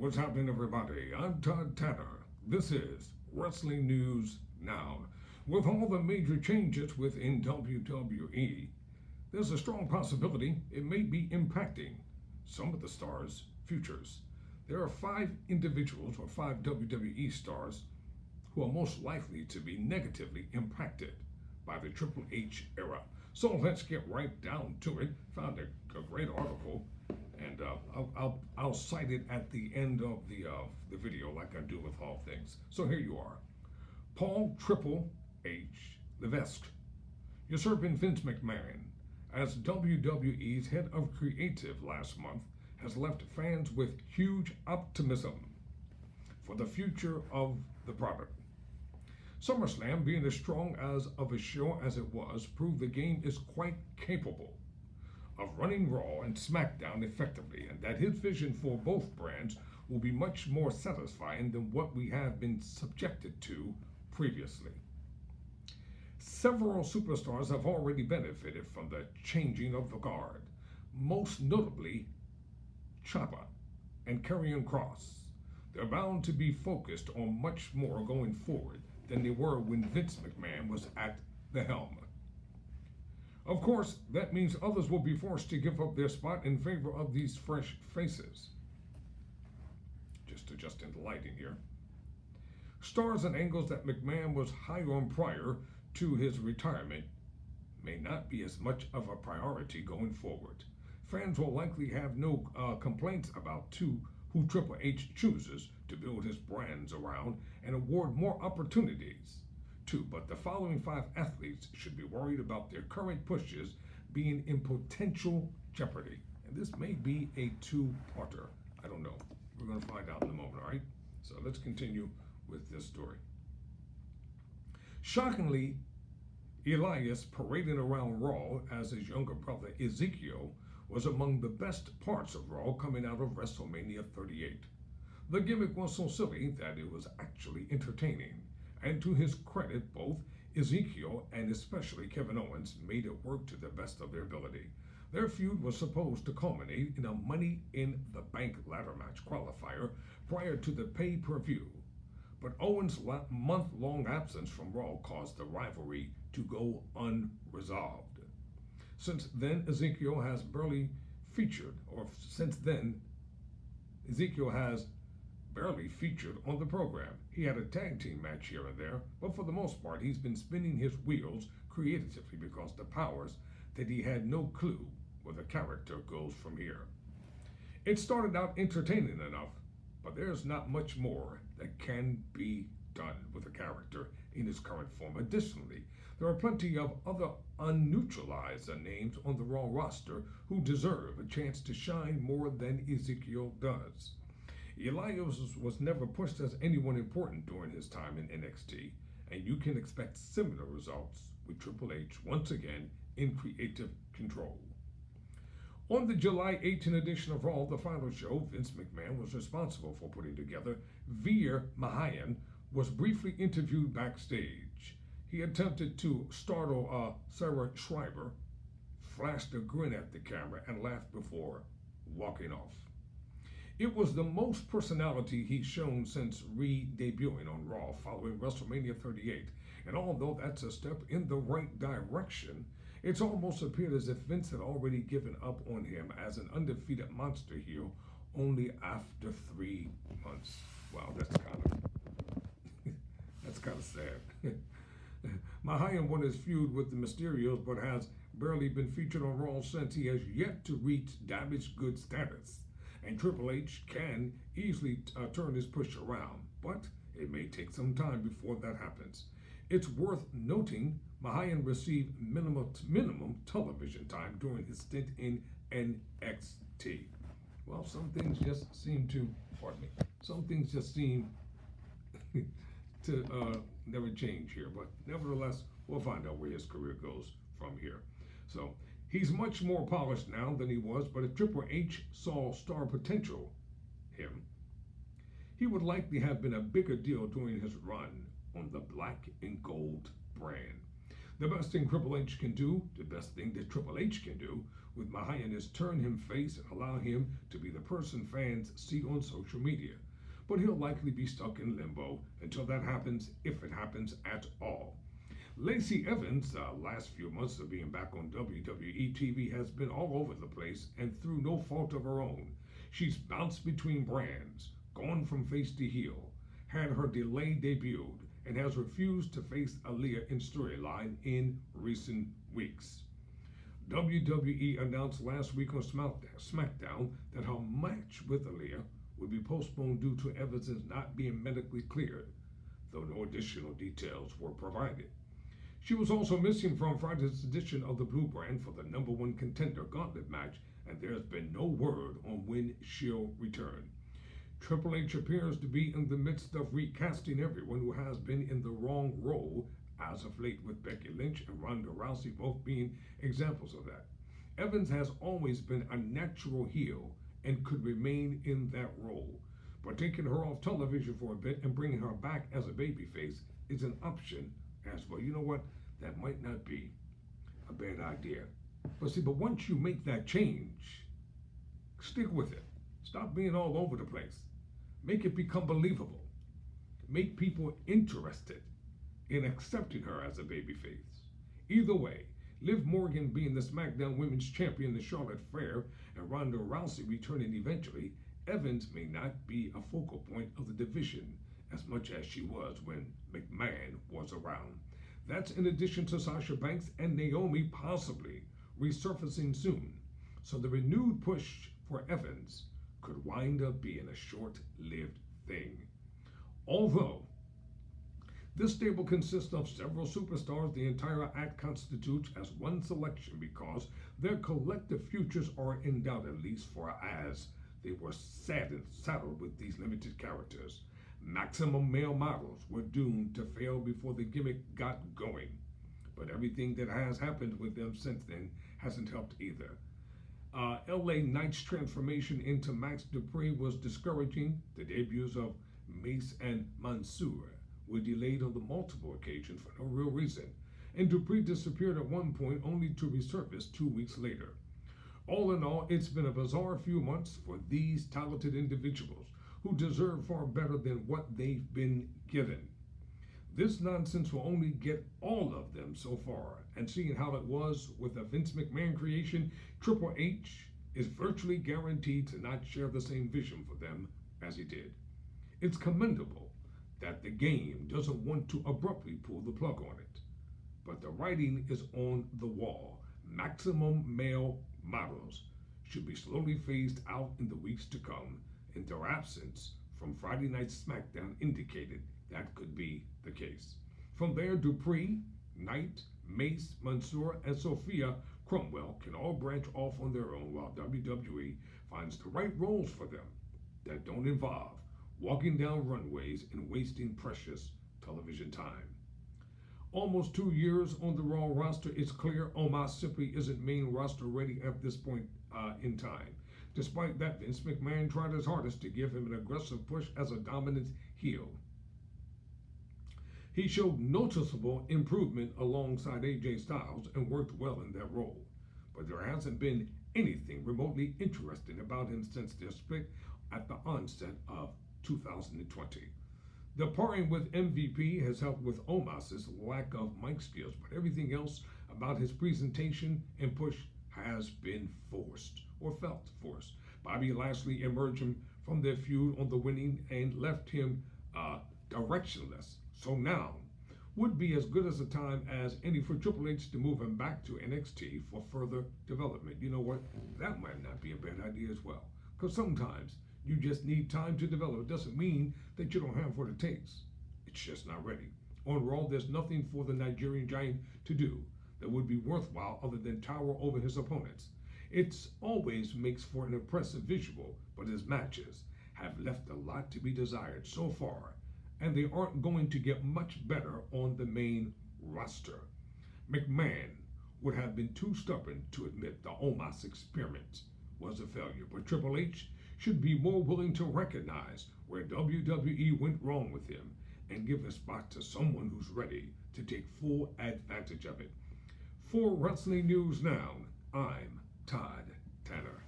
What's happening, everybody? I'm Todd Tanner. This is Wrestling News Now. With all the major changes within WWE, there's a strong possibility it may be impacting some of the stars' futures. There are 5 individuals or 5 WWE stars who are most likely to be negatively impacted by the Triple H era. So let's get right down to it. Found a great article, and I'll cite it at the end of the video, like I do with all things. So here you are. Paul Triple H Levesque, usurping Vince McMahon as WWE's head of creative last month, has left fans with huge optimism for the future of the product. SummerSlam, being as strong as of a show as it was, proved the game is quite capable of running Raw and SmackDown effectively, and that his vision for both brands will be much more satisfying than what we have been subjected to previously. Several superstars have already benefited from the changing of the guard, most notably Ciampa and Karrion Kross. They're bound to be focused on much more going forward than they were when Vince McMahon was at the helm. Of course, that means others will be forced to give up their spot in favor of these fresh faces. Just adjusting the lighting here. Stars and angles that McMahon was high on prior to his retirement may not be as much of a priority going forward. Fans will likely have no complaints about who Triple H chooses to build his brands around and award more opportunities to, but the following 5 athletes should be worried about their current pushes being in potential jeopardy. And this may be a 2-parter. I don't know. We're going to find out in a moment, all right? So let's continue with this story. Shockingly, Elias parading around Raw as his younger brother Ezekiel was among the best parts of Raw coming out of WrestleMania 38. The gimmick was so silly that it was actually entertaining, and to his credit, both Ezekiel and especially Kevin Owens made it work to the best of their ability. Their feud was supposed to culminate in a Money in the Bank ladder match qualifier prior to the pay-per-view, but Owens' month-long absence from Raw caused the rivalry to go unresolved. Since then, Ezekiel has barely featured on the program. He had a tag team match here and there, but for the most part, he's been spinning his wheels creatively because the powers that he had no clue where the character goes from here. It started out entertaining enough, but there's not much more that can be done with a character in his current form. Additionally, there are plenty of other unneutralized names on the Raw roster who deserve a chance to shine more than Ezekiel does. Elias was never pushed as anyone important during his time in NXT, and you can expect similar results with Triple H once again in creative control. On the July 18 edition of Raw, the final show Vince McMahon was responsible for putting together, Veer Mahaan was briefly interviewed backstage. He attempted to startle Sarah Schreiber, flashed a grin at the camera, and laughed before walking off. It was the most personality he's shown since re-debuting on Raw following WrestleMania 38, and although that's a step in the right direction, it's almost appeared as if Vince had already given up on him as an undefeated monster heel only after 3 months. Wow, that's kind of sad. Mahaan won his feud with the Mysterios, but has barely been featured on Raw since. He has yet to reach damaged goods status, and Triple H can easily turn his push around, but it may take some time before that happens. It's worth noting Mahaan received minimum television time during his stint in NXT. Well, some things just seem to never change here, but nevertheless, we'll find out where his career goes from here. So he's much more polished now than he was, but if Triple H saw star potential him, he would likely have been a bigger deal during his run on the black and gold brand. The best thing Triple H can do, the best thing that Triple H can do, with Mahayanis turn him face and allow him to be the person fans see on social media. But he'll likely be stuck in limbo until that happens, if it happens at all. Lacey Evans, last few months of being back on WWE TV, has been all over the place and through no fault of her own. She's bounced between brands, gone from face to heel, had her delayed debuted, and has refused to face Aaliyah in storyline in recent weeks. WWE announced last week on SmackDown that her match with Aaliyah would be postponed due to Evans not being medically cleared, though no additional details were provided. She was also missing from Friday's edition of the Blue Brand for the number one contender gauntlet match, and there's been no word on when she'll return. Triple H appears to be in the midst of recasting everyone who has been in the wrong role as of late, with Becky Lynch and Ronda Rousey both being examples of that. Evans has always been a natural heel and could remain in that role, but taking her off television for a bit and bringing her back as a babyface is an option as well. You know what? That might not be a bad idea. But once you make that change, stick with it. Stop being all over the place. Make it become believable. Make people interested in accepting her as a babyface. Either way, Liv Morgan being the SmackDown Women's Champion, the Charlotte Flair, and Ronda Rousey returning eventually, Evans may not be a focal point of the division as much as she was when McMahon was around. That's in addition to Sasha Banks and Naomi possibly resurfacing soon. So the renewed push for Evans could wind up being a short-lived thing. Although this stable consists of several superstars, the entire act constitutes as one selection because their collective futures are in doubt, at least for as they were saddled with these limited characters. Maximum male models were doomed to fail before the gimmick got going. But everything that has happened with them since then hasn't helped either. LA Knight's transformation into Max Dupree was discouraging. The debuts of Mace and Mansoor were delayed on the multiple occasions for no real reason, and Dupree disappeared at one point only to resurface 2 weeks later. All in all, it's been a bizarre few months for these talented individuals who deserve far better than what they've been given. This nonsense will only get all of them so far, and seeing how it was with a Vince McMahon creation, Triple H is virtually guaranteed to not share the same vision for them as he did. It's commendable that the game doesn't want to abruptly pull the plug on it, but the writing is on the wall. Maximum male models should be slowly phased out in the weeks to come, and their absence from Friday Night's SmackDown indicated that could be the case. From there, Dupree, Knight, Mace, Mansoor, and Sophia Cromwell can all branch off on their own while WWE finds the right roles for them that don't involve walking down runways and wasting precious television time. Almost 2 years on the Raw roster, it's clear Omos simply isn't main roster ready at this point in time. Despite that, Vince McMahon tried his hardest to give him an aggressive push as a dominant heel. He showed noticeable improvement alongside AJ Styles and worked well in that role, but there hasn't been anything remotely interesting about him since their split at the onset of 2020. The parting with MVP has helped with Omos's lack of mic skills, but everything else about his presentation and push has been forced or felt forced. Bobby Lashley emerged him from their feud on the winning and left him directionless. So now would be as good as a time as any for Triple H to move him back to NXT for further development. You know what? That might not be a bad idea as well, because sometimes you just need time to develop. It doesn't mean that you don't have what it takes. It's just not ready. On Raw, there's nothing for the Nigerian Giant to do that would be worthwhile other than tower over his opponents. It always makes for an impressive visual, but his matches have left a lot to be desired so far, and they aren't going to get much better on the main roster. McMahon would have been too stubborn to admit the Omos experiment was a failure, but Triple H should be more willing to recognize where WWE went wrong with him and give a spot to someone who's ready to take full advantage of it. For Wrestling News Now, I'm Todd Tanner.